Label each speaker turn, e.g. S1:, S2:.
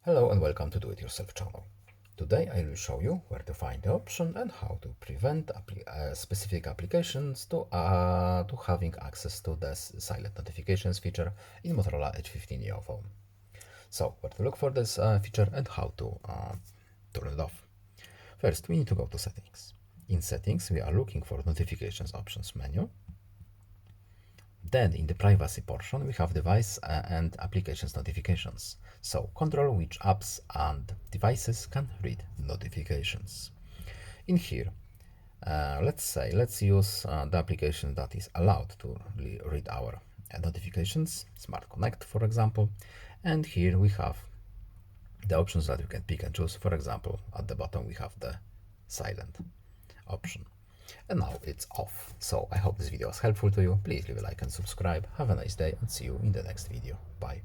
S1: Hello and welcome to Do It Yourself channel. Today I will show you where to find the option and how to prevent specific applications to having access to the silent notifications feature in Motorola H15 Neo phone. So where to look for this feature and how to turn it off. First we need to go to settings. In settings we are looking for notifications options menu. Then in the privacy portion, we have device and applications notifications. So control which apps and devices can read notifications. In here, let's use the application that is allowed to read our notifications, Smart Connect, for example. And here we have the options that you can pick and choose. For example, at the bottom we have the silent option. And now it's off. So I hope this video was helpful to you. Please leave a like and subscribe. Have a nice day and see you in the next video. Bye.